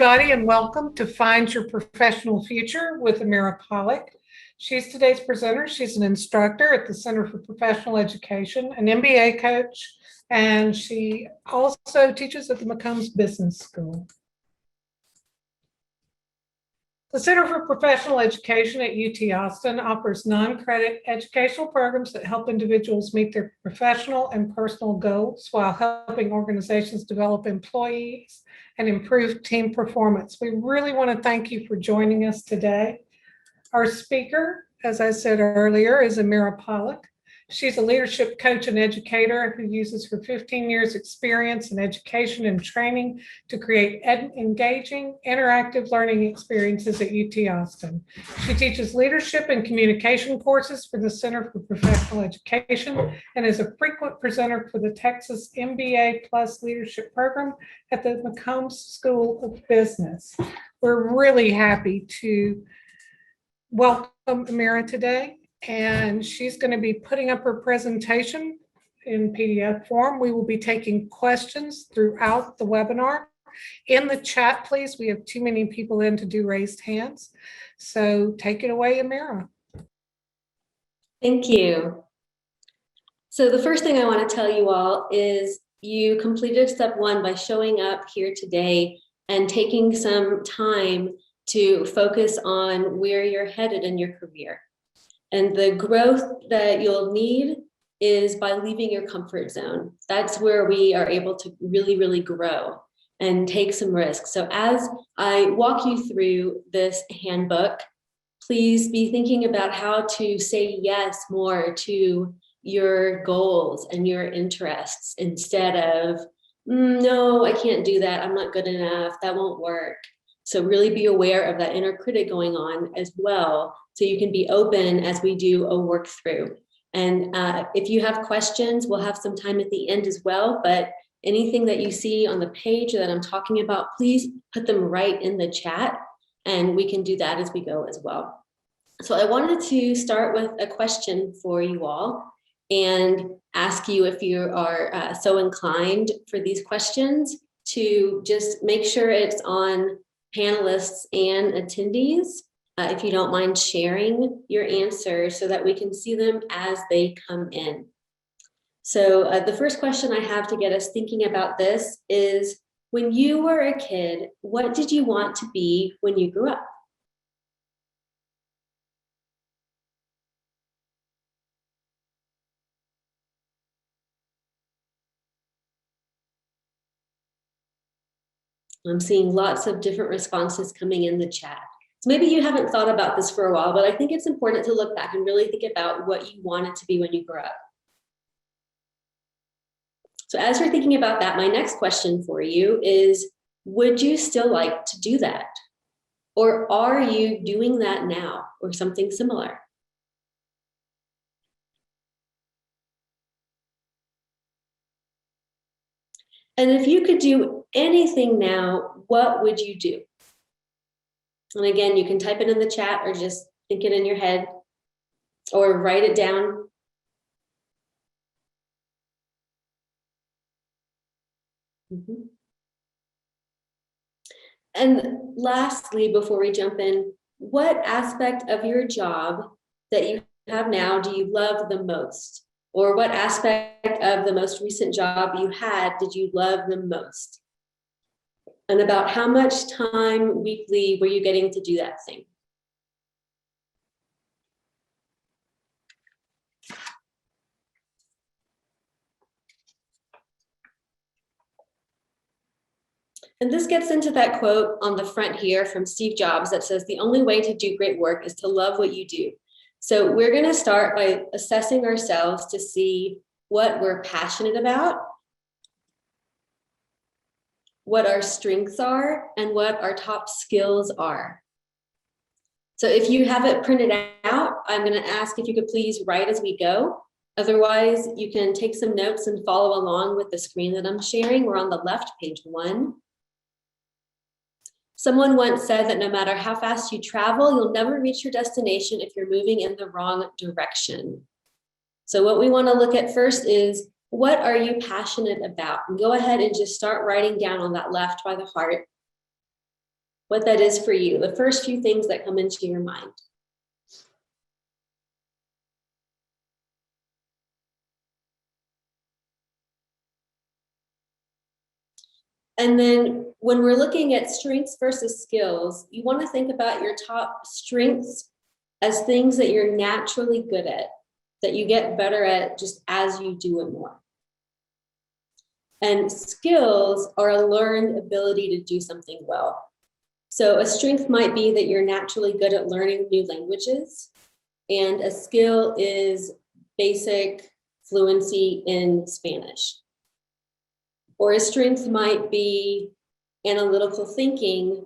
everybody, and welcome to Find Your Professional Future with Amira Pollock. She's today's presenter. She's an instructor at the Center for Professional Education, an MBA coach, and she also teaches at the McCombs Business School. The Center for Professional Education at UT Austin offers non-credit educational programs that help individuals meet their professional and personal goals while helping organizations develop employees and improve team performance. We really want to thank you for joining us today. Our speaker, as I said earlier, is Amira Pollock. She's a leadership coach and educator who uses her 15 years experience in education and training to create engaging, interactive learning experiences at UT Austin. She teaches leadership and communication courses for the Center for Professional Education and is a frequent presenter for the Texas MBA Plus Leadership Program at the McCombs School of Business. We're really happy to welcome Amira today. And she's going to be putting up her presentation in PDF form. We will be taking questions throughout the webinar. In the chat, please. We have too many people in to do raised hands. So take it away, Amira. Thank you. So the first thing I want to tell you all is you completed step one by showing up here today and taking some time to focus on where you're headed in your career. And the growth that you'll need is by leaving your comfort zone. That's where we are able to really grow and take some risks. So as I walk you through this handbook, please be thinking about how to say yes more to your goals and your interests instead of, no, I can't do that. I'm not good enough. That won't work. So really be aware of that inner critic going on as well, so you can be open as we do a work through. And if you have questions, we'll have some time at the end as well, but anything that you see on the page that I'm talking about, please put them right in the chat and we can do that as we go as well. So I wanted to start with a question for you all and ask you if you are so inclined for these questions to just make sure it's on panelists and attendees. If you don't mind sharing your answers so that we can see them as they come in. So the first question I have to get us thinking about this is, when you were a kid, what did you want to be when you grew up? I'm seeing lots of different responses coming in the chat. So maybe you haven't thought about this for a while, but I think it's important to look back and really think about what you wanted to be when you grew up. So as you're thinking about that, my next question for you is, would you still like to do that? Or are you doing that now or something similar? And if you could do anything now, what would you do? And again, you can type it in the chat or just think it in your head or write it down. And lastly, before we jump in, what aspect of your job that you have now do you love the most? Or what aspect of the most recent job you had did you love the most? And about how much time weekly were you getting to do that thing? And this gets into that quote on the front here from Steve Jobs that says, the only way to do great work is to love what you do. So we're going to start by assessing ourselves to see what we're passionate about, what our strengths are, and what our top skills are. So if you have it printed out, I'm going to ask if you could please write as we go. Otherwise, you can take some notes and follow along with the screen that I'm sharing. We're on the left, page 1. Someone once said that no matter how fast you travel, you'll never reach your destination if you're moving in the wrong direction. So what we want to look at first is, what are you passionate about? And go ahead and just start writing down on that left by the heart what that is for you, the first few things that come into your mind. And then when we're looking at strengths versus skills, you want to think about your top strengths as things that you're naturally good at, that you get better at just as you do it more. And skills are a learned ability to do something well. So a strength might be that you're naturally good at learning new languages, and a skill is basic fluency in Spanish. Or a strength might be analytical thinking,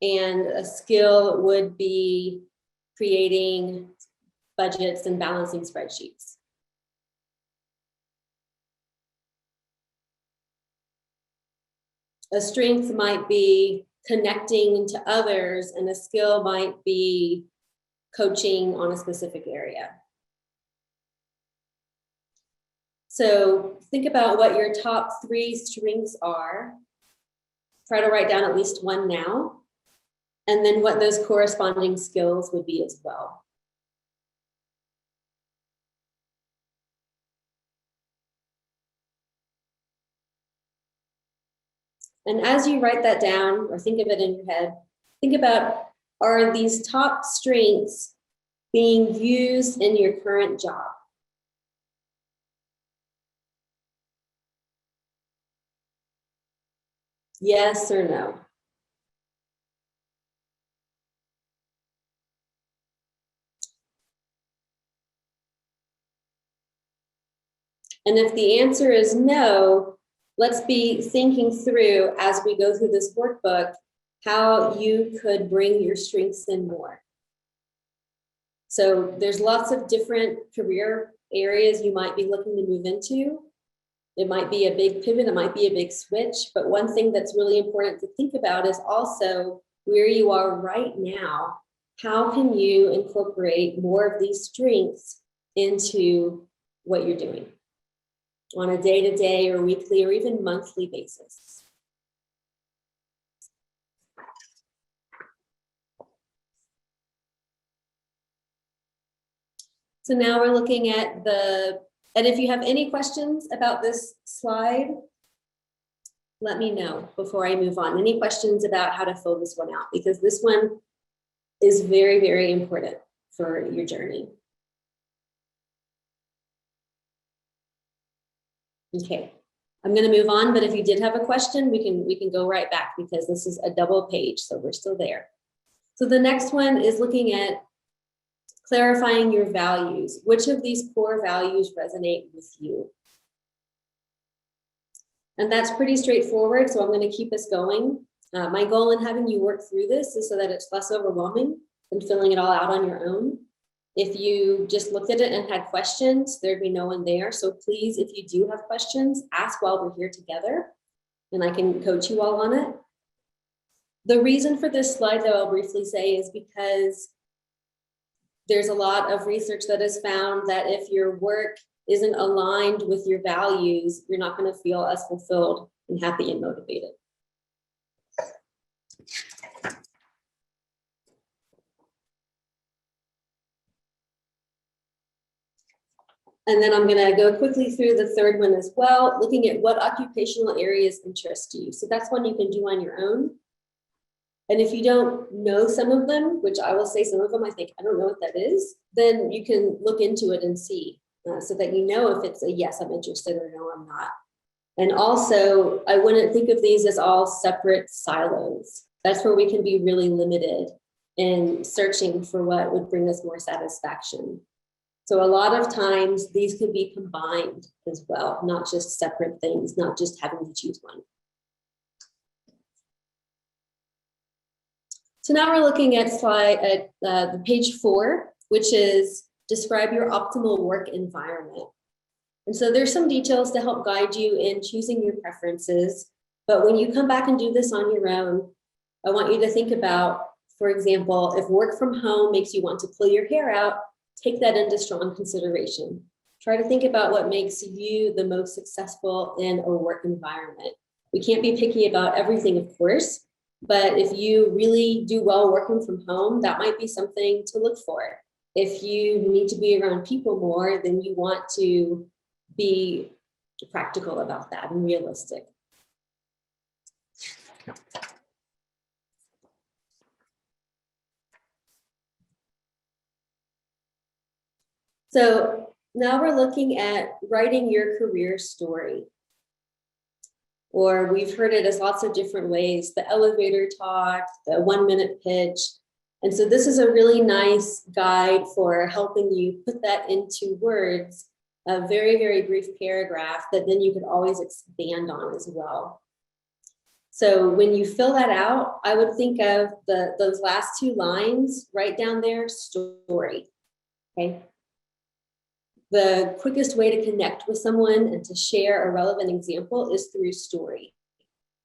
and a skill would be creating budgets and balancing spreadsheets. A strength might be connecting to others, and a skill might be coaching on a specific area. So think about what your top 3 strengths are. Try to write down at least one now, and then what those corresponding skills would be as well. And as you write that down or think of it in your head, think about, are these top strengths being used in your current job? Yes or no? And if the answer is no, let's be thinking through as we go through this workbook, how you could bring your strengths in more. So there's lots of different career areas you might be looking to move into. It might be a big pivot, it might be a big switch, but one thing that's really important to think about is also where you are right now. How can you incorporate more of these strengths into what you're doing on a day-to-day or weekly or even monthly basis? So now we're looking at and if you have any questions about this slide, let me know before I move on. Any questions about how to fill this one out, because this one is very, very important for your journey. Okay, I'm going to move on, but if you did have a question, we can go right back, because this is a double page, so we're still there. So the next one is looking at clarifying your values. Which of these core values resonate with you? And that's pretty straightforward, so I'm going to keep us going. My goal in having you work through this is so that it's less overwhelming than filling it all out on your own. If you just looked at it and had questions, there'd be no one there. So please, if you do have questions, ask while we're here together, and I can coach you all on it. The reason for this slide, though, I'll briefly say, is because there's a lot of research that has found that if your work isn't aligned with your values, you're not going to feel as fulfilled and happy and motivated. And then I'm going to go quickly through the third one as well, looking at what occupational areas interest you. So that's one you can do on your own. And if you don't know some of them, which I will say some of them, I think, I don't know what that is, then you can look into it and see so that you know if it's a yes, I'm interested, or no, I'm not. And also, I wouldn't think of these as all separate silos. That's where we can be really limited in searching for what would bring us more satisfaction. So a lot of times these could be combined as well, not just separate things, not just having to choose one. So now we're looking at the page 4, which is describe your optimal work environment. And so there's some details to help guide you in choosing your preferences. But when you come back and do this on your own, I want you to think about, for example, if work from home makes you want to pull your hair out, take that into strong consideration. Try to think about what makes you the most successful in a work environment. We can't be picky about everything, of course, But if you really do well working from home, that might be something to look for. If you need to be around people more, then you want to be practical about that and realistic. So now we're looking at writing your career story. Or we've heard it as lots of different ways, the elevator talk, the 1-minute pitch. And so this is a really nice guide for helping you put that into words, a very, very brief paragraph that then you could always expand on as well. So when you fill that out, I would think of those last 2 lines right down there, story, okay? The quickest way to connect with someone and to share a relevant example is through story.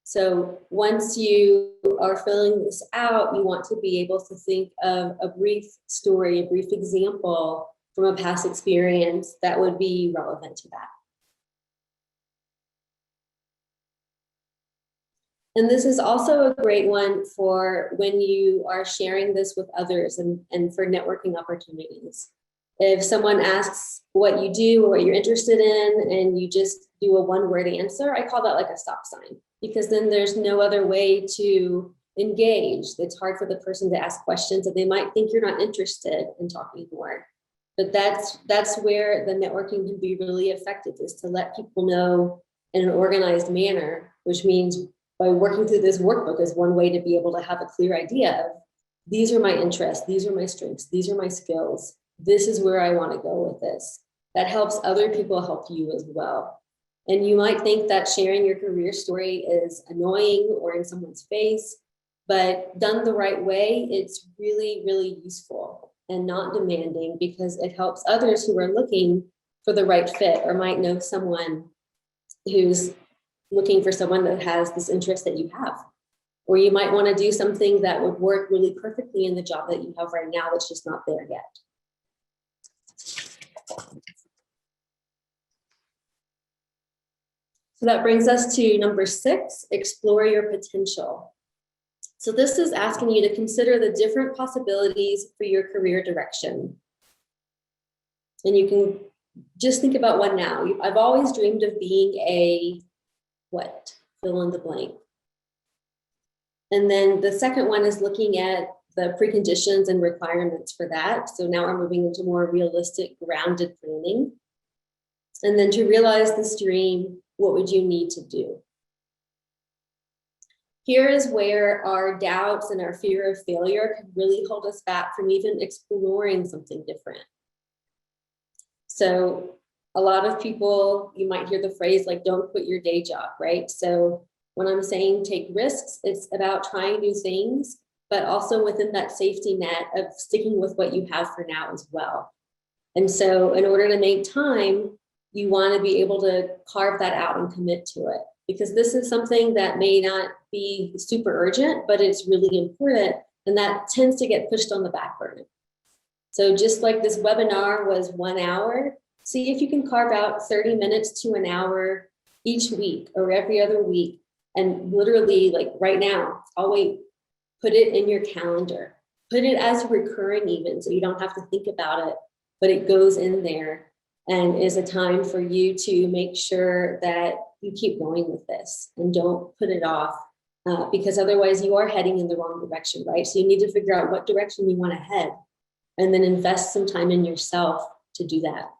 So once you are filling this out, you want to be able to think of a brief story, a brief example from a past experience that would be relevant to that. And this is also a great one for when you are sharing this with others and for networking opportunities. If someone asks what you do or what you're interested in, and you just do a 1-word answer, I call that like a stop sign, because then there's no other way to engage. It's hard for the person to ask questions, and they might think you're not interested in talking more. But that's where the networking can be really effective, is to let people know in an organized manner, which means by working through this workbook is one way to be able to have a clear idea of, these are my interests, these are my strengths, these are my skills. This is where I want to go with this. That helps other people help you as well. And you might think that sharing your career story is annoying or in someone's face, but done the right way, it's really, really useful and not demanding, because it helps others who are looking for the right fit or might know someone who's looking for someone that has this interest that you have. Or you might want to do something that would work really perfectly in the job that you have right now that's just not there yet. So that brings us to number 6, explore your potential. So this is asking you to consider the different possibilities for your career direction. And you can just think about one now. I've always dreamed of being a what? Fill in the blank. And then the second one is looking at the preconditions and requirements for that. So now we're moving into more realistic, grounded planning. And then to realize this dream, what would you need to do? Here is where our doubts and our fear of failure can really hold us back from even exploring something different. So a lot of people, you might hear the phrase like, don't quit your day job, right? So when I'm saying take risks, it's about trying new things, but also within that safety net of sticking with what you have for now as well. And so in order to make time, you want to be able to carve that out and commit to it, because this is something that may not be super urgent, but it's really important. And that tends to get pushed on the back burner. So just like this webinar was 1 hour, see if you can carve out 30 minutes to an hour each week or every other week. And literally, like right now, I'll wait, put it in your calendar, put it as recurring even, so you don't have to think about it, but it goes in there and is a time for you to make sure that you keep going with this and don't put it off, because otherwise you are heading in the wrong direction, right? So you need to figure out what direction you want to head and then invest some time in yourself to do that.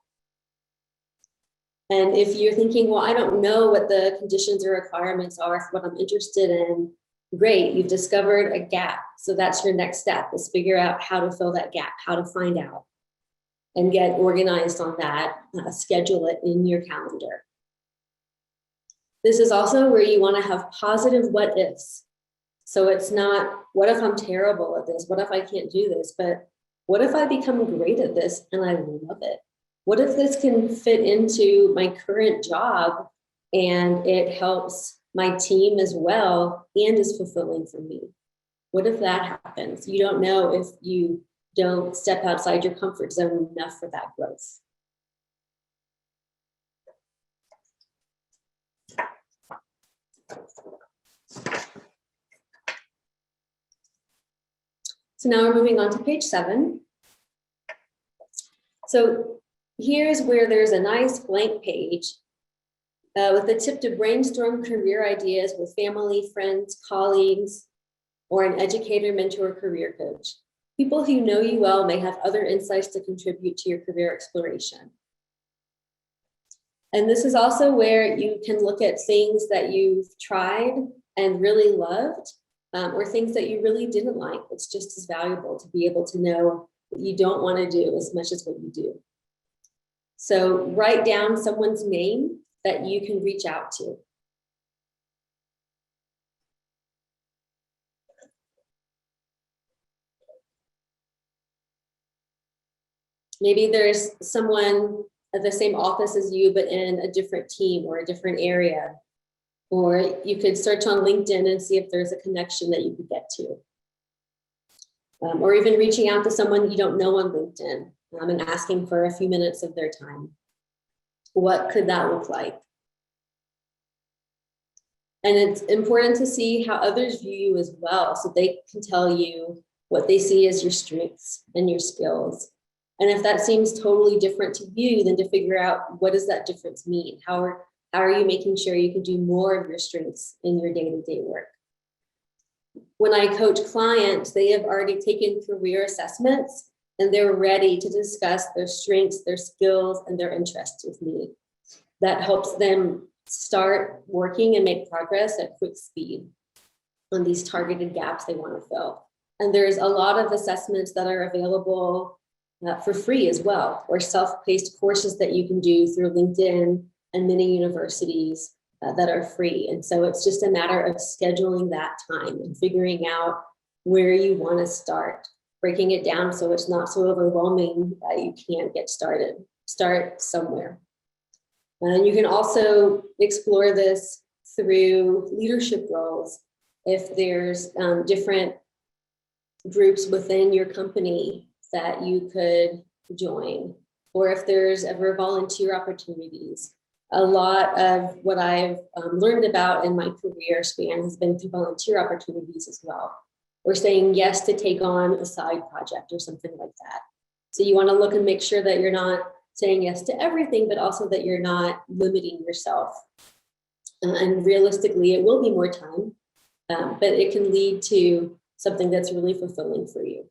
And if you're thinking, well, I don't know what the conditions or requirements are for what I'm interested in, great, you've discovered a gap. So that's your next step, is figure out how to fill that gap, how to find out, and get organized on that, schedule it in your calendar. This is also where you want to have positive what ifs. So it's not, what if I'm terrible at this? What if I can't do this? But what if I become great at this and I love it? What if this can fit into my current job and it helps my team as well and is fulfilling for me? What if that happens? You don't know if you don't step outside your comfort zone enough for that growth. So now we're moving on to page 7. So here's where there's a nice blank page with a tip to brainstorm career ideas with family, friends, colleagues, or an educator, mentor, career coach. People who know you well may have other insights to contribute to your career exploration. And this is also where you can look at things that you've tried and really loved, or things that you really didn't like. It's just as valuable to be able to know what you don't want to do as much as what you do. So write down someone's name that you can reach out to. Maybe there's someone at the same office as you, but in a different team or a different area. Or you could search on LinkedIn and see if there's a connection that you could get to. Or even reaching out to someone you don't know on LinkedIn and asking for a few minutes of their time. What could that look like? And it's important to see how others view you as well, so they can tell you what they see as your strengths and your skills. And if that seems totally different to you, then to figure out, what does that difference mean? How are you making sure you can do more of your strengths in your day-to-day work? When I coach clients, they have already taken career assessments and they're ready to discuss their strengths, their skills, and their interests with me. That helps them start working and make progress at quick speed on these targeted gaps they want to fill. And there's a lot of assessments that are available for free as well, or self-paced courses that you can do through LinkedIn and many universities that are free. And so it's just a matter of scheduling that time and figuring out where you want to start, breaking it down so it's not so overwhelming that you can't get started. Start somewhere. And you can also explore this through leadership roles. If there's different groups within your company that you could join, or if there's ever volunteer opportunities. A lot of what I've learned about in my career span has been through volunteer opportunities as well, or saying yes to take on a side project or something like that. So you want to look and make sure that you're not saying yes to everything, but also that you're not limiting yourself. And realistically, it will be more time, but it can lead to something that's really fulfilling for you.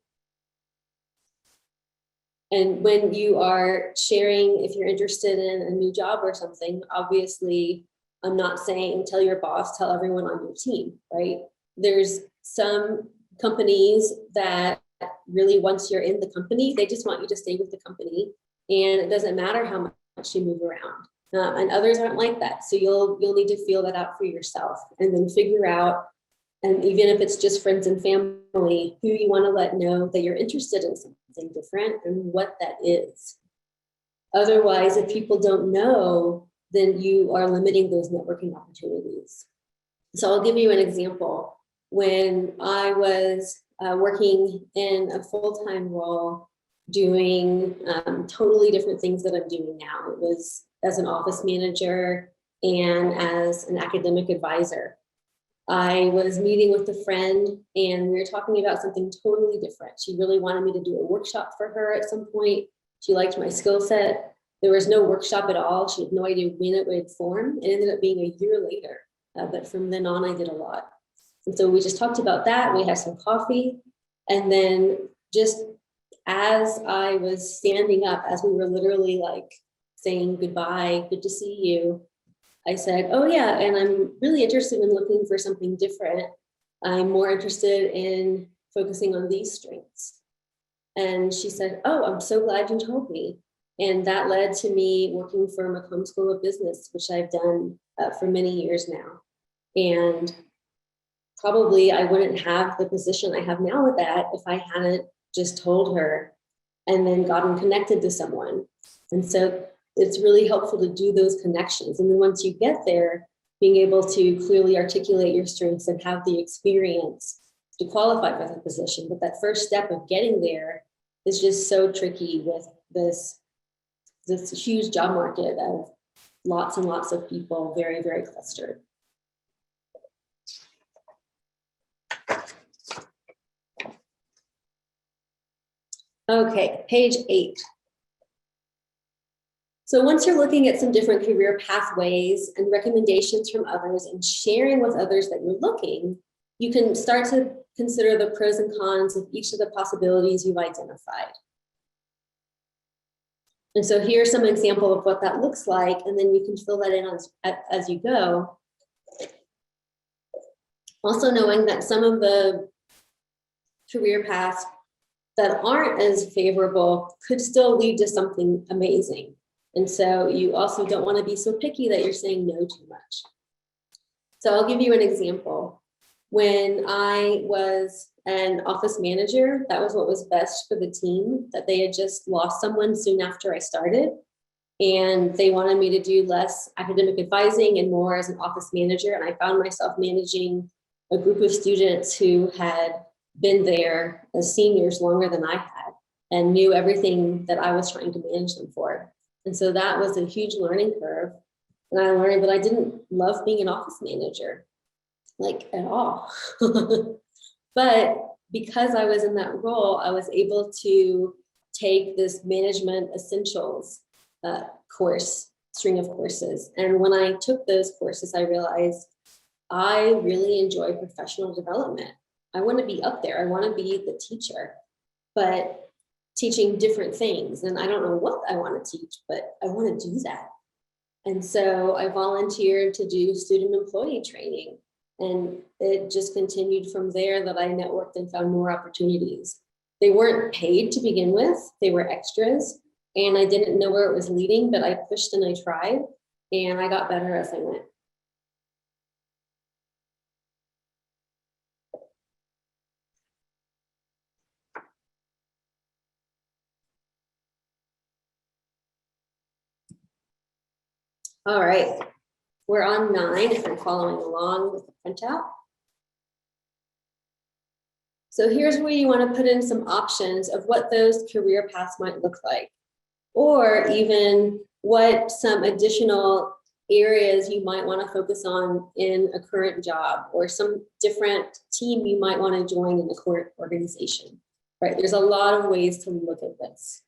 And when you are sharing, if you're interested in a new job or something, obviously, I'm not saying tell your boss, tell everyone on your team, right? There's some companies that really, once you're in the company, they just want you to stay with the company. And it doesn't matter how much you move around. And others aren't like that. So you'll need to feel that out for yourself and then figure out, and even if it's just friends and family, who you want to let know that you're interested in something different and what that is. Otherwise, if people don't know, then you are limiting those networking opportunities. So I'll give you an example. When I was working in a full-time role, doing totally different things that I'm doing now. It was as an office manager and as an academic advisor. I was meeting with a friend and we were talking about something totally different. She really wanted me to do a workshop for her at some point. She liked my skill set. There was no workshop at all. She had no idea when it would form. It ended up being a year later. But from then on, I did a lot. And so we just talked about that. We had some coffee. And then just as I was standing up, as we were literally like saying goodbye, good to see you, I said, oh yeah, and I'm really interested in looking for something different. I'm more interested in focusing on these strengths. And she said, oh, I'm so glad you told me. And that led to me working for Macomb School of Business, which I've done for many years now. And probably I wouldn't have the position I have now with that if I hadn't just told her and then gotten connected to someone. And so it's really helpful to do those connections. And then once you get there, being able to clearly articulate your strengths and have the experience to qualify for the position. But that first step of getting there is just so tricky with this huge job market of lots and lots of people, very, very clustered. Okay, page 8. So once you're looking at some different career pathways and recommendations from others and sharing with others that you're looking, you can start to consider the pros and cons of each of the possibilities you've identified. And so here's some example of what that looks like, and then you can fill that in as you go. Also knowing that some of the career paths that aren't as favorable could still lead to something amazing. And so you also don't want to be so picky that you're saying no too much. So I'll give you an example. When I was an office manager, that was what was best for the team, that they had just lost someone soon after I started. And they wanted me to do less academic advising and more as an office manager. And I found myself managing a group of students who had been there as seniors longer than I had and knew everything that I was trying to manage them for. And so that was a huge learning curve. And I learned that I didn't love being an office manager, like at all. But because I was in that role, I was able to take this management essentials string of courses. And when I took those courses, I realized I really enjoy professional development. I want to be up there. I want to be the teacher, but teaching different things. And I don't know what I want to teach, but I want to do that. And so I volunteered to do student employee training. And it just continued from there that I networked and found more opportunities. They weren't paid to begin with, they were extras. And I didn't know where it was leading, but I pushed and I tried, and I got better as I went. All right, we're on 9 if you're following along with the printout. So here's where you want to put in some options of what those career paths might look like, or even what some additional areas you might want to focus on in a current job, or some different team you might want to join in the current organization, right? There's a lot of ways to look at this.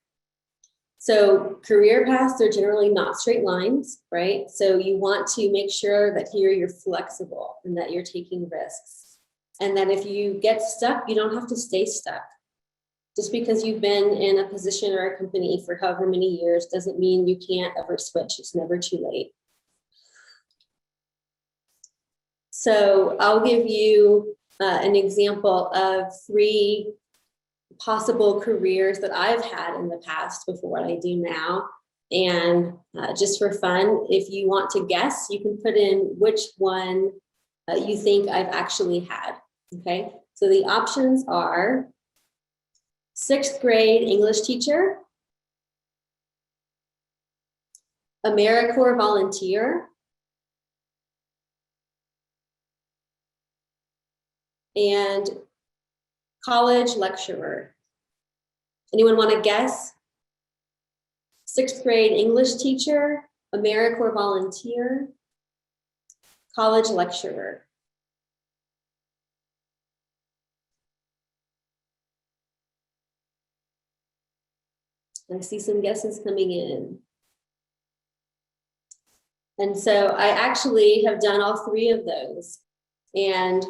So career paths are generally not straight lines, right? So you want to make sure that here you're flexible and that you're taking risks. And that if you get stuck, you don't have to stay stuck. Just because you've been in a position or a company for however many years doesn't mean you can't ever switch. It's never too late. So I'll give you an example of 3 possible careers that I've had in the past before what I do now. And just for fun, if you want to guess, you can put in which one you think I've actually had. Okay, so the options are 6th grade English teacher, AmeriCorps volunteer, and college lecturer. Anyone want to guess? 6th grade English teacher, AmeriCorps volunteer, college lecturer. I see some guesses coming in. And so I actually have done all 3 of those and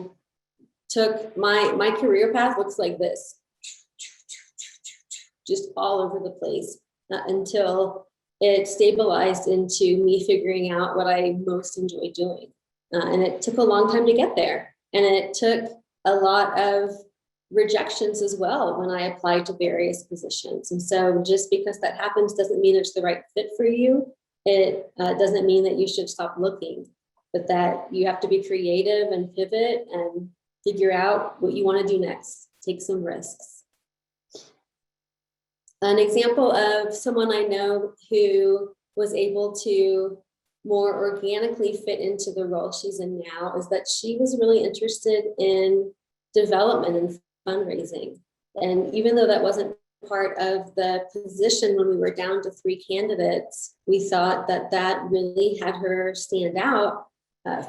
took my career path looks like this, just all over the place until it stabilized into me figuring out what I most enjoy doing. And it took a long time to get there. And it took a lot of rejections as well when I applied to various positions. And so just because that happens doesn't mean it's the right fit for you. It doesn't mean that you should stop looking, but that you have to be creative and pivot and figure out what you want to do next. Take some risks. An example of someone I know who was able to more organically fit into the role she's in now is that she was really interested in development and fundraising. And even though that wasn't part of the position when we were down to 3 candidates, we thought that that really had her stand out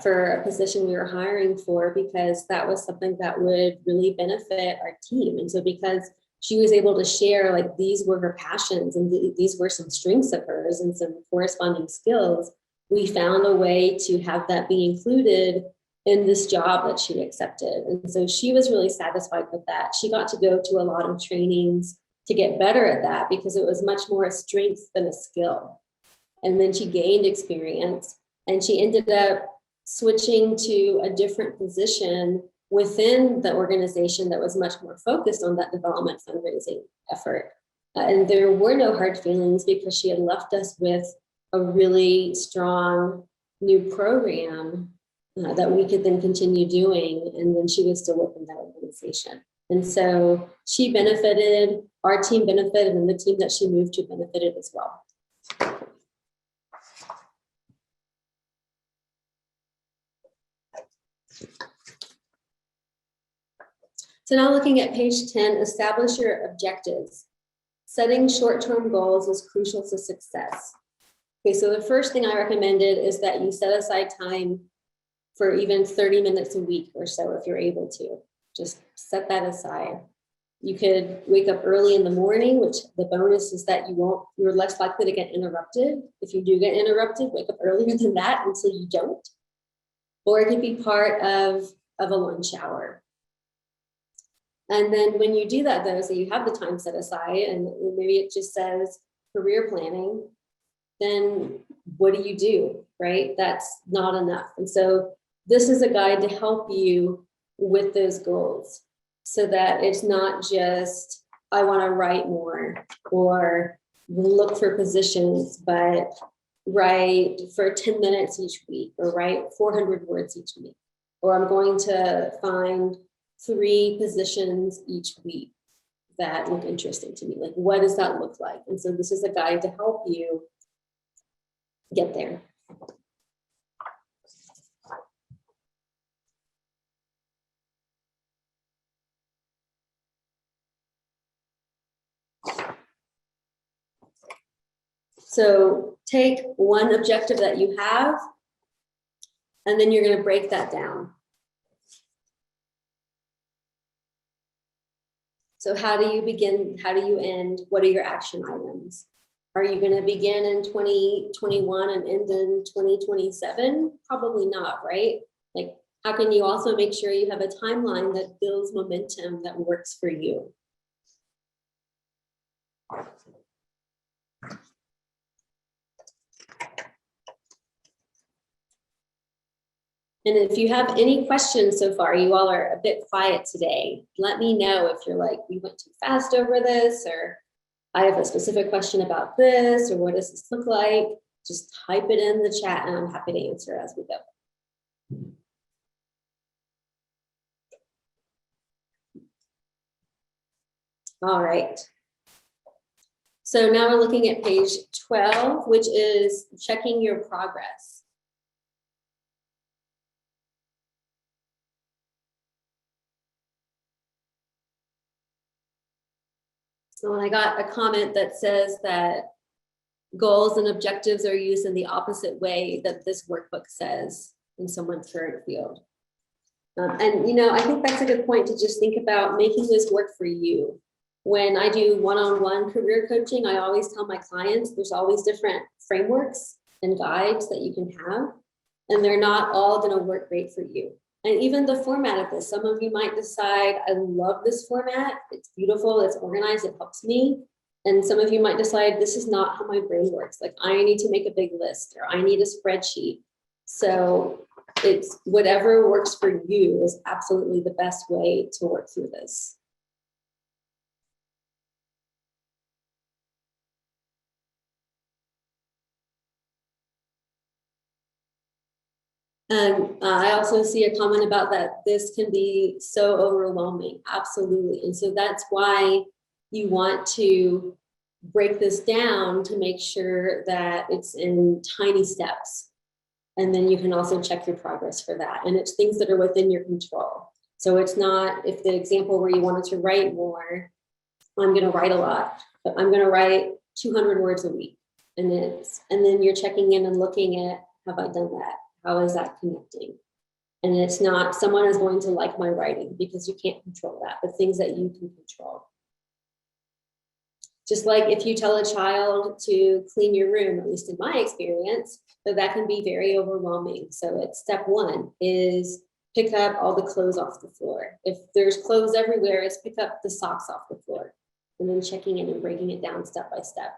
for a position we were hiring for, because that was something that would really benefit our team. And so because she was able to share, like, these were her passions and these were some strengths of hers and some corresponding skills. We found a way to have that be included in this job that she accepted. And so she was really satisfied with that. She got to go to a lot of trainings to get better at that because it was much more a strength than a skill. And then she gained experience and she ended up switching to a different position within the organization that was much more focused on that development fundraising effort. And there were no hard feelings because she had left us with a really strong new program that we could then continue doing. And then she was still within that organization. And so she benefited, our team benefited, and the team that she moved to benefited as well. So now looking at page 10, establish your objectives. Setting short-term goals is crucial to success. Okay, so the first thing I recommended is that you set aside time for even 30 minutes a week or so if you're able to. Just set that aside. You could wake up early in the morning, which the bonus is that you're less likely to get interrupted. If you do get interrupted, wake up earlier than that until you don't. Or it could be part of a lunch hour. And then when you do that, though, so you have the time set aside and maybe it just says career planning, then what do you do, right? That's not enough. And so this is a guide to help you with those goals so that it's not just, I want to write more or look for positions, but write for 10 minutes each week or write 400 words each week. Or I'm going to find 3 positions each week that look interesting to me. Like, what does that look like? And so this is a guide to help you get there. So take one objective that you have, and then you're going to break that down. So how do you begin? How do you end? What are your action items? Are you going to begin in 2021 and end in 2027? Probably not, right? Like, how can you also make sure you have a timeline that builds momentum that works for you? And if you have any questions so far, you all are a bit quiet today. Let me know if you're like, we went too fast over this, or I have a specific question about this, or what does this look like? Just type it in the chat and I'm happy to answer as we go. All right. So now we're looking at page 12, which is checking your progress. So when I got a comment that says that goals and objectives are used in the opposite way that this workbook says in someone's current field. And, you know, I think that's a good point to just think about making this work for you. When I do one-on-one career coaching, I always tell my clients there's always different frameworks and guides that you can have, and they're not all going to work great for you. And even the format of this, some of you might decide, I love this format. It's beautiful, it's organized, it helps me. And some of you might decide, this is not how my brain works. Like, I need to make a big list, or I need a spreadsheet. So it's whatever works for you is absolutely the best way to work through this. And I also see a comment about that this can be so overwhelming. Absolutely. And so that's why you want to break this down to make sure that it's in tiny steps. And then you can also check your progress for that. And it's things that are within your control. So it's not, if the example where you wanted to write more, I'm going to write a lot, but I'm going to write 200 words a week. And then you're checking in and looking at, have I done that? How is that connecting? And it's not someone is going to like my writing, because you can't control that, but things that you can control. Just like if you tell a child to clean your room, at least in my experience, that can be very overwhelming. So it's step one is pick up all the clothes off the floor. If there's clothes everywhere, it's pick up the socks off the floor, and then checking in and breaking it down step by step.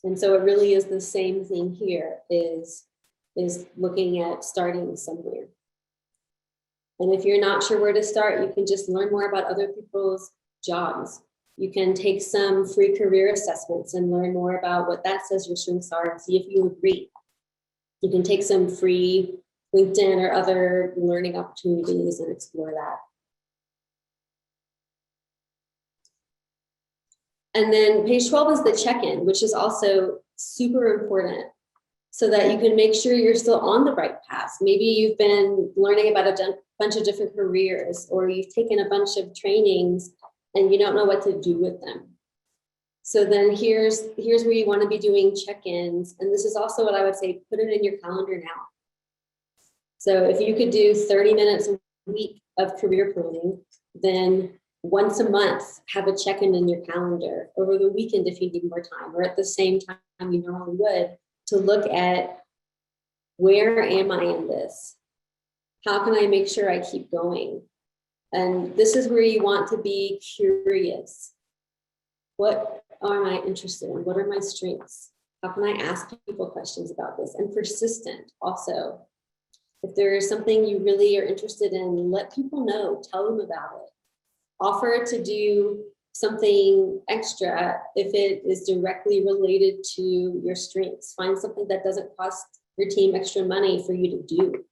And so it really is the same thing here, is looking at starting somewhere. And if you're not sure where to start, you can just learn more about other people's jobs. You can take some free career assessments and learn more about what that says your strengths are and see if you agree. You can take some free LinkedIn or other learning opportunities and explore that. And then page 12 is the check-in, which is also super important so that you can make sure you're still on the right path. Maybe you've been learning about a bunch of different careers, or you've taken a bunch of trainings and you don't know what to do with them. So then here's where you want to be doing check-ins. And this is also what I would say, put it in your calendar now. So if you could do 30 minutes a week of career planning, then once a month, have a check-in in your calendar over the weekend if you need more time, or at the same time you normally would, to look at where am I in this? How can I make sure I keep going? And this is where you want to be curious. What am I interested in? What are my strengths? How can I ask people questions about this? And persistent also. If there is something you really are interested in, let people know, tell them about it. Offer to do something extra if it is directly related to your strengths. Find something that doesn't cost your team extra money for you to do.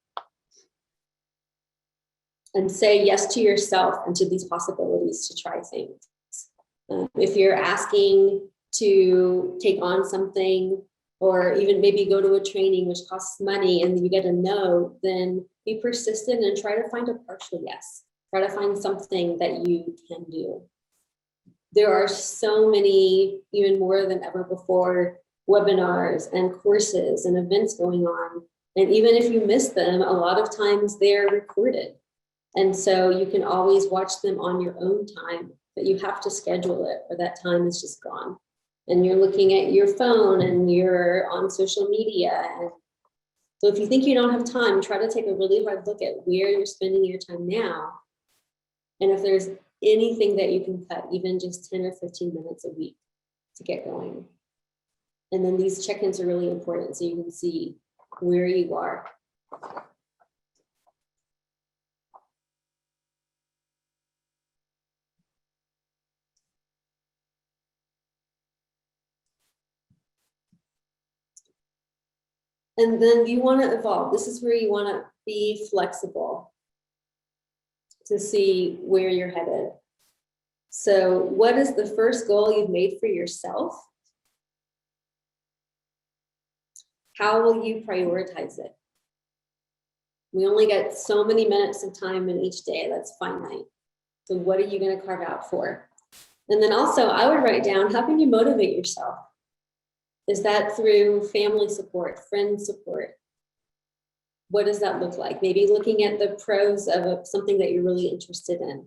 And say yes to yourself and to these possibilities to try things. If you're asking to take on something, or even maybe go to a training which costs money and you get a no, then be persistent and try to find a partial yes. Try to find something that you can do. There are so many, even more than ever before, webinars and courses and events going on. And even if you miss them, a lot of times they're recorded. And so you can always watch them on your own time, but you have to schedule it or that time is just gone. And you're looking at your phone and you're on social media. And so if you think you don't have time, try to take a really hard look at where you're spending your time now. And if there's anything that you can cut, even just 10 or 15 minutes a week to get going. And then these check-ins are really important so you can see where you are. And then you want to evolve. This is where you want to be flexible to see where you're headed. So what is the first goal you've made for yourself? How will you prioritize it? We only get so many minutes of time in each day. That's finite. So what are you going to carve out for? And then also I would write down, how can you motivate yourself? Is that through family support, friend support? What does that look like? Maybe looking at the pros of something that you're really interested in.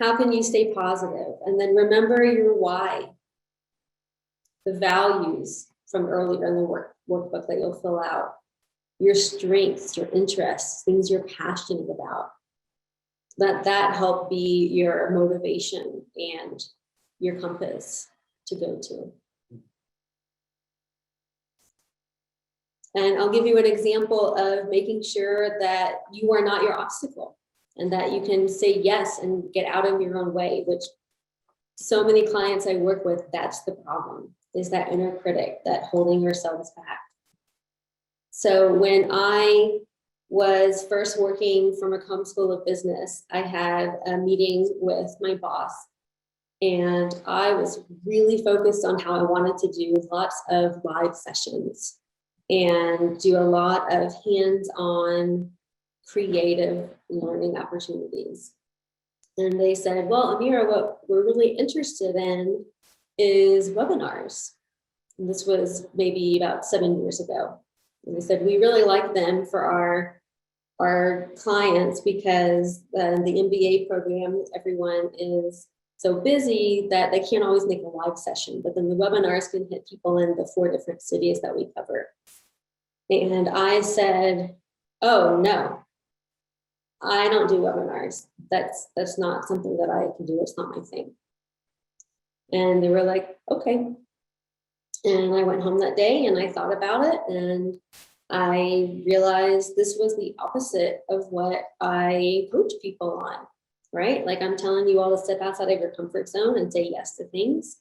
How can you stay positive? And then remember your why, the values from earlier in the workbook that you'll fill out, your strengths, your interests, things you're passionate about. Let that help be your motivation and your compass to go to. And I'll give you an example of making sure that you are not your obstacle and that you can say yes and get out of your own way, which so many clients I work with, that's the problem, is that inner critic, that holding yourselves back. So when I was first working from a Macomb School of Business, I had a meeting with my boss, and I was really focused on how I wanted to do lots of live sessions and do a lot of hands-on creative learning opportunities. And they said, well, Amira, what we're really interested in is webinars. And this was maybe about 7 years ago. And they said, we really like them for our clients because the MBA program, everyone is so busy that they can't always make a live session, but then the webinars can hit people in the 4 different cities that we cover. And I said, oh no, I don't do webinars. That's not something that I can do. It's not my thing. And they were like, okay. And I went home that day and I thought about it, and I realized this was the opposite of what I coach people on, right? Like, I'm telling you all to step outside of your comfort zone and say yes to things.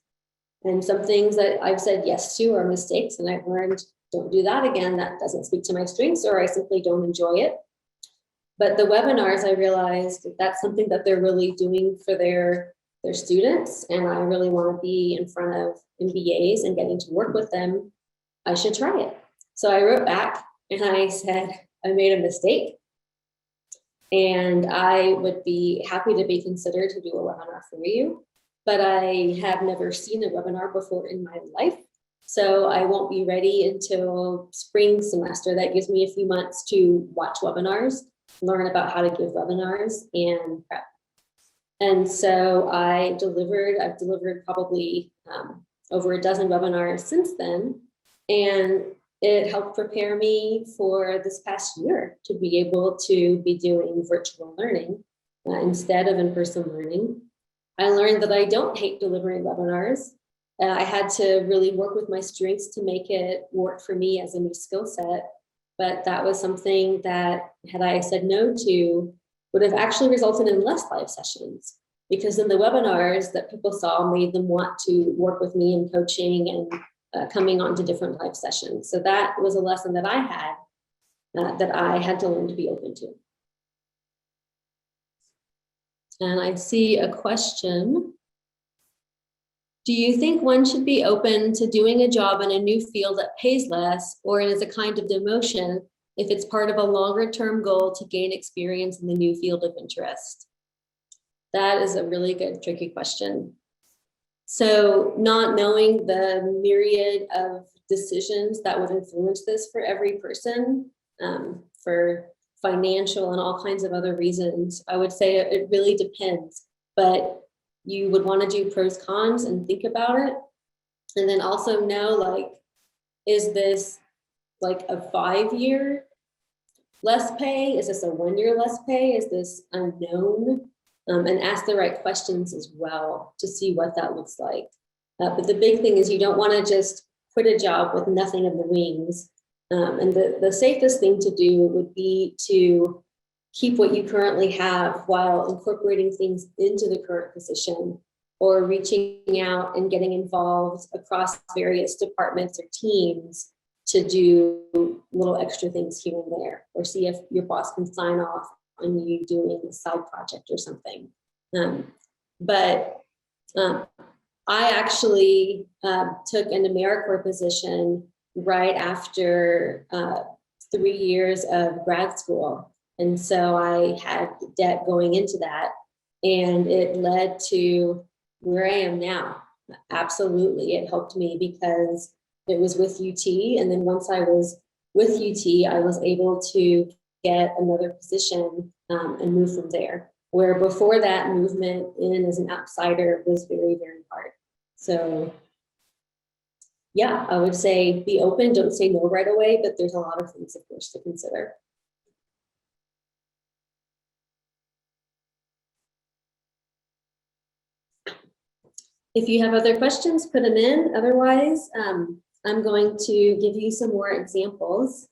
And some things that I've said yes to are mistakes, and I've learned, don't do that again. That doesn't speak to my strengths, or I simply don't enjoy it. But the webinars, I realized that that's something that they're really doing for their students. And I really want to be in front of MBAs and getting to work with them. I should try it. So I wrote back and I said, I made a mistake. And I would be happy to be considered to do a webinar for you. But I have never seen a webinar before in my life. So I won't be ready until spring semester. That gives me a few months to watch webinars, learn about how to give webinars, and prep. And so I've delivered probably over a dozen webinars since then. And it helped prepare me for this past year to be able to be doing virtual learning instead of in-person learning. I learned that I don't hate delivering webinars. I had to really work with my strengths to make it work for me as a new skill set. But that was something that, had I said no to, would have actually resulted in less live sessions, because then the webinars that people saw made them want to work with me in coaching and coming on to different live sessions. So that was a lesson that I had to learn to be open to. And I see a question. Do you think one should be open to doing a job in a new field that pays less, or is a kind of demotion if it's part of a longer term goal to gain experience in the new field of interest? That is a really good, tricky question. So not knowing the myriad of decisions that would influence this for every person, for financial and all kinds of other reasons, I would say it really depends. But you would want to do pros, cons, and think about it. And then also know, like, is this like a 5-year less pay? Is this a 1-year less pay? Is this unknown? And ask the right questions as well to see what that looks like. But the big thing is you don't want to just quit a job with nothing in the wings. And the safest thing to do would be to keep what you currently have while incorporating things into the current position, or reaching out and getting involved across various departments or teams to do little extra things here and there, or see if your boss can sign off on you doing a side project or something. But I actually took an AmeriCorps position right after 3 years of grad school. And so I had debt going into that, and it led to where I am now. Absolutely, it helped me because it was with UT. And then once I was with UT, I was able to get another position and move from there. Where before that, movement in as an outsider was very, very hard. So yeah, I would say be open, don't say no right away, but there's a lot of things, of course, to consider. If you have other questions, put them in. Otherwise, I'm going to give you some more examples.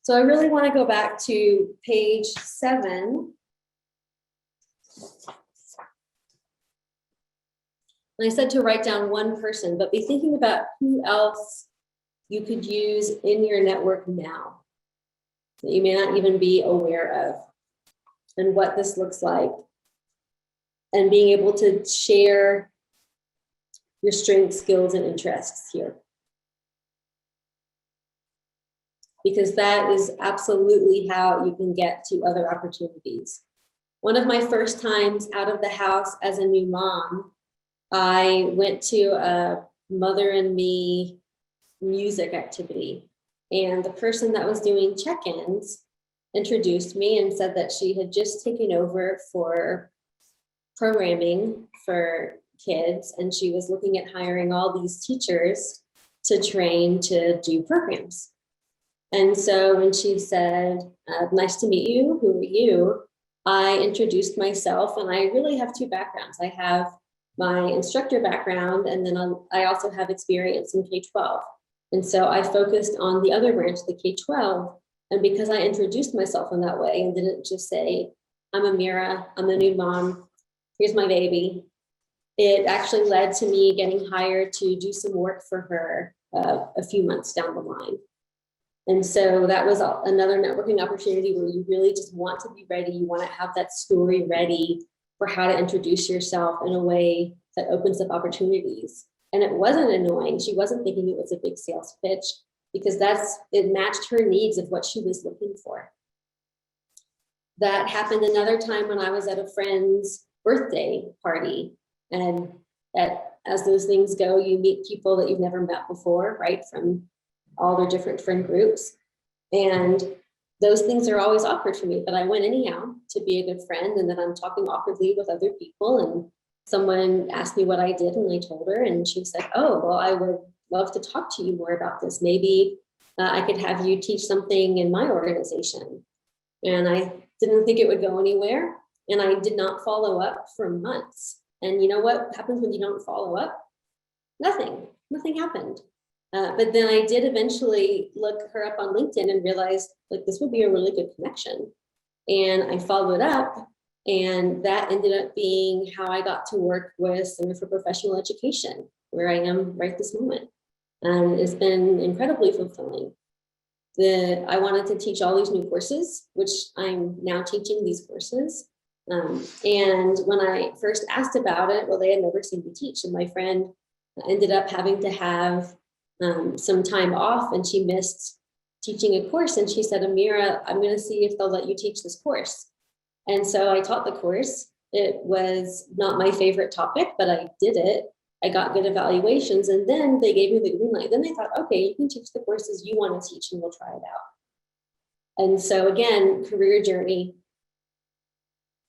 So I really want to go back to page 7. And I said to write down one person, but be thinking about who else you could use in your network now that you may not even be aware of, and what this looks like, and being able to share your strengths, skills, and interests here. Because that is absolutely how you can get to other opportunities. One of my first times out of the house as a new mom, I went to a Mother and Me music activity. And the person that was doing check-ins introduced me and said that she had just taken over for programming for kids, and she was looking at hiring all these teachers to train to do programs. And so when she said, nice to meet you, who are you? I introduced myself, and I really have two backgrounds. I have my instructor background, and then I also have experience in K-12. And so I focused on the other branch, the K-12. And because I introduced myself in that way and didn't just say, I'm Amira, I'm the new mom, here's my baby, it actually led to me getting hired to do some work for her a few months down the line. And so that was another networking opportunity where you really just want to be ready. You want to have that story ready for how to introduce yourself in a way that opens up opportunities. And it wasn't annoying. She wasn't thinking it was a big sales pitch, because it matched her needs of what she was looking for. That happened another time when I was at a friend's birthday party. And as those things go, you meet people that you've never met before, right? From all their different friend groups. And those things are always awkward for me, but I went anyhow to be a good friend. And then I'm talking awkwardly with other people, and someone asked me what I did, and I told her, and she said, oh, well, I would love to talk to you more about this. Maybe I could have you teach something in my organization. And I didn't think it would go anywhere. And I did not follow up for months. And you know what happens when you don't follow up? Nothing happened. But then I did eventually look her up on LinkedIn and realized, like, this would be a really good connection. And I followed up, and that ended up being how I got to work with Center for Professional Education, where I am right this moment. And it's been incredibly fulfilling. I wanted to teach all these new courses, which I'm now teaching these courses. And when I first asked about it, well, they had never seen me teach. And my friend ended up having to have some time off, and she missed teaching a course. And she said, Amira, I'm going to see if they'll let you teach this course. And so I taught the course. It was not my favorite topic, but I did it. I got good evaluations, and then they gave me the green light. Then they thought, okay, you can teach the courses you want to teach, and we'll try it out. And so again, career journey,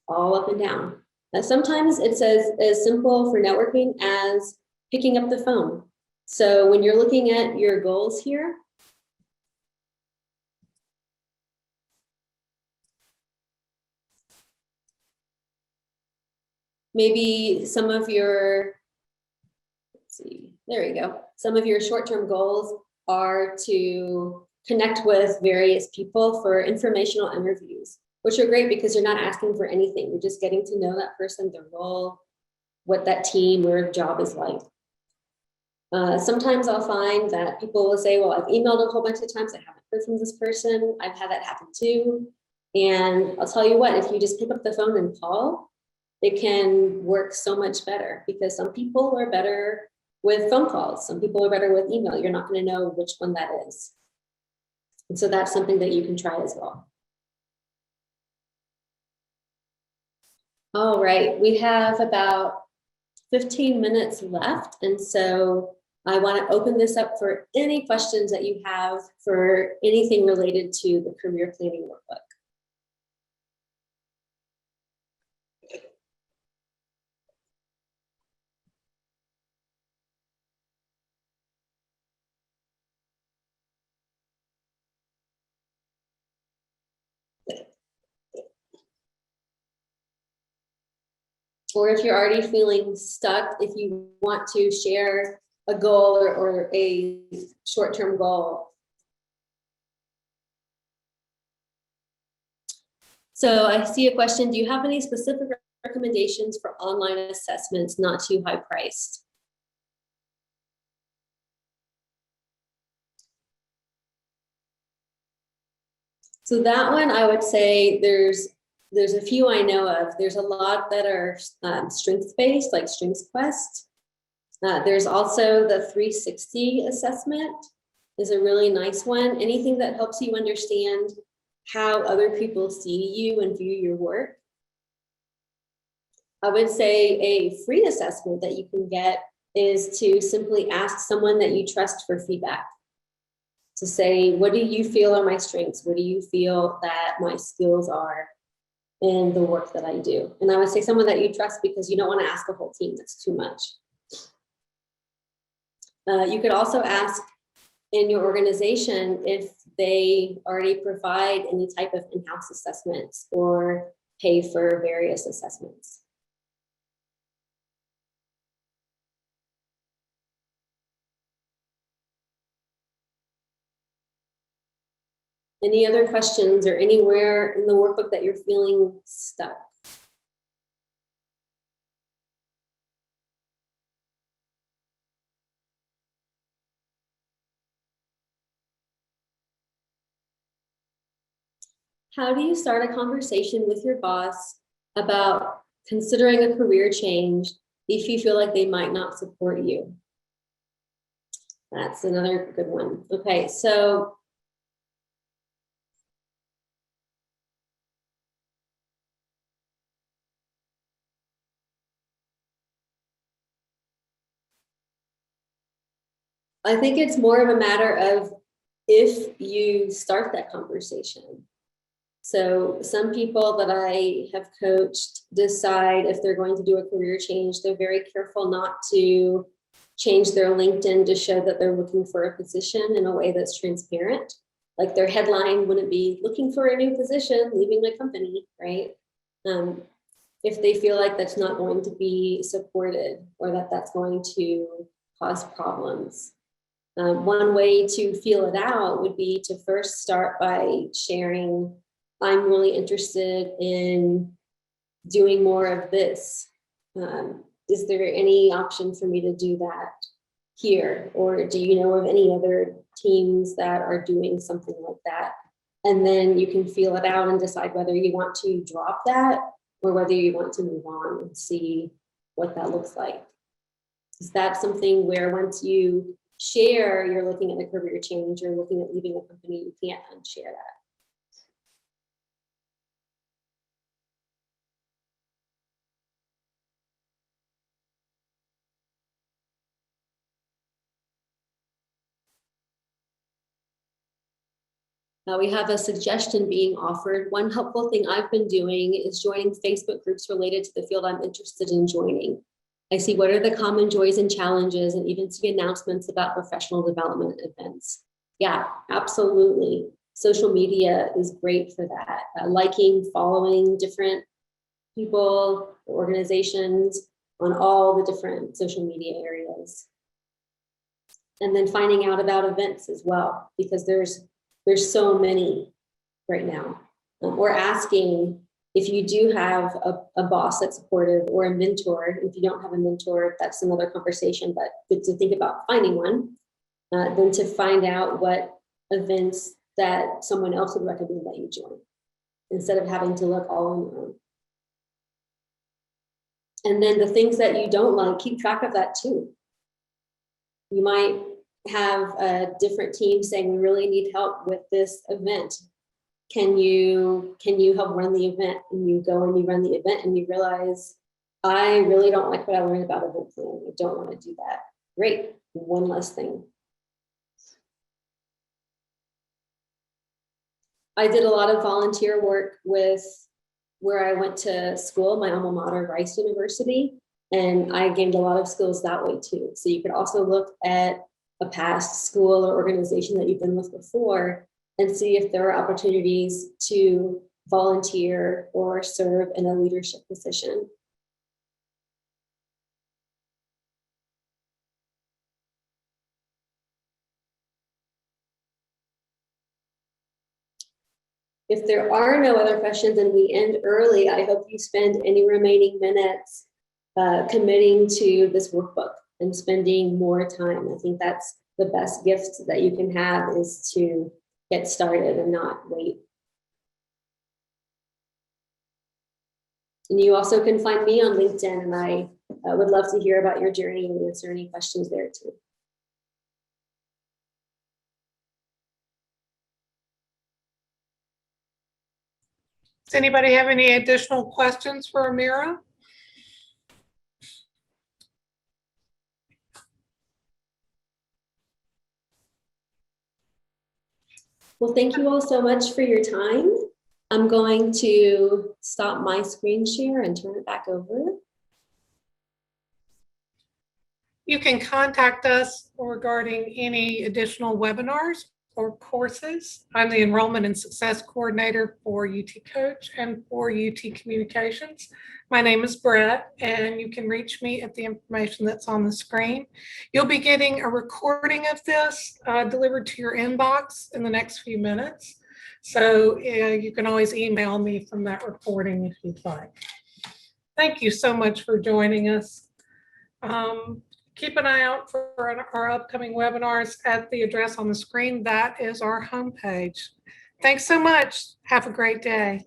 all up and down. Sometimes it's as simple for networking as picking up the phone. So when you're looking at your goals here, maybe some of your, let's see, there you go. Some of your short-term goals are to connect with various people for informational interviews, which are great because you're not asking for anything. You're just getting to know that person, their role, what that team or job is like. Sometimes I'll find that people will say, well, I've emailed a whole bunch of times, I haven't heard from this person. I've had that happen too. And I'll tell you what, if you just pick up the phone and call, it can work so much better, because some people are better with phone calls. Some people are better with email. You're not going to know which one that is. And so that's something that you can try as well. All right, we have about 15 minutes left. And so I want to open this up for any questions that you have for anything related to the Career Planning Workbook. Or if you're already feeling stuck, if you want to share a goal or a short-term goal. So I see a question, do you have any specific recommendations for online assessments not too high priced? So that one, I would say there's a few I know of. There's a lot that are strengths-based, like Strengths Quest. There's also the 360 assessment is a really nice one. Anything that helps you understand how other people see you and view your work. I would say a free assessment that you can get is to simply ask someone that you trust for feedback. to say, what do you feel are my strengths? What do you feel that my skills are in the work that I do? And I would say someone that you trust, because you don't want to ask a whole team. That's too much. You could also ask in your organization if they already provide any type of in-house assessments or pay for various assessments. Any other questions or anywhere in the workbook that you're feeling stuck? How do you start a conversation with your boss about considering a career change if you feel like they might not support you? That's another good one. Okay, so I think it's more of a matter of if you start that conversation. So some people that I have coached decide if they're going to do a career change, they're very careful not to change their LinkedIn to show that they're looking for a position in a way that's transparent. Like their headline wouldn't be looking for a new position, leaving my company, right? If they feel like that's not going to be supported or that that's going to cause problems. One way to feel it out would be to first start by sharing, I'm really interested in doing more of this. Is there any option for me to do that here? Or do you know of any other teams that are doing something like that? And then you can feel it out and decide whether you want to drop that or whether you want to move on and see what that looks like. Is that something where once you share you're looking at a career change or looking at leaving a company, you can't unshare that? We have a suggestion being offered. One helpful thing I've been doing is joining Facebook groups related to the field I'm interested in joining. I see what are the common joys and challenges and even see announcements about professional development events. Yeah, absolutely. Social media is great for that. Liking, following different people, organizations on all the different social media areas. And then finding out about events as well, because there's so many right now. Or asking if you do have a boss that's supportive or a mentor. If you don't have a mentor, that's another conversation, but good to think about finding one. Then to find out what events that someone else would recommend that you join, instead of having to look all on your own. And then the things that you don't like, keep track of that too. You might have a different team saying, we really need help with this event. Can you help run the event? And you go and you run the event and you realize, I really don't like what I learned about event planning. I don't want to do that. Great, one less thing. I did a lot of volunteer work with where I went to school, my alma mater, Rice University, and I gained a lot of skills that way too. So you could also look at a past school or organization that you've been with before and see if there are opportunities to volunteer or serve in a leadership position. If there are no other questions and we end early, I hope you spend any remaining minutes committing to this workbook and spending more time. I think that's the best gift that you can have, is to get started and not wait. And you also can find me on LinkedIn, and I would love to hear about your journey and answer any questions there too. Does anybody have any additional questions for Amira? Well, thank you all so much for your time. I'm going to stop my screen share and turn it back over. You can contact us regarding any additional webinars or courses. I'm the Enrollment and Success Coordinator for UT Coach and for UT Communications. My name is Brett, and you can reach me at the information that's on the screen. You'll be getting a recording of this delivered to your inbox in the next few minutes. So you can always email me from that recording if you'd like. Thank you so much for joining us. Keep an eye out for our upcoming webinars at the address on the screen. That is our homepage. Thanks so much. Have a great day.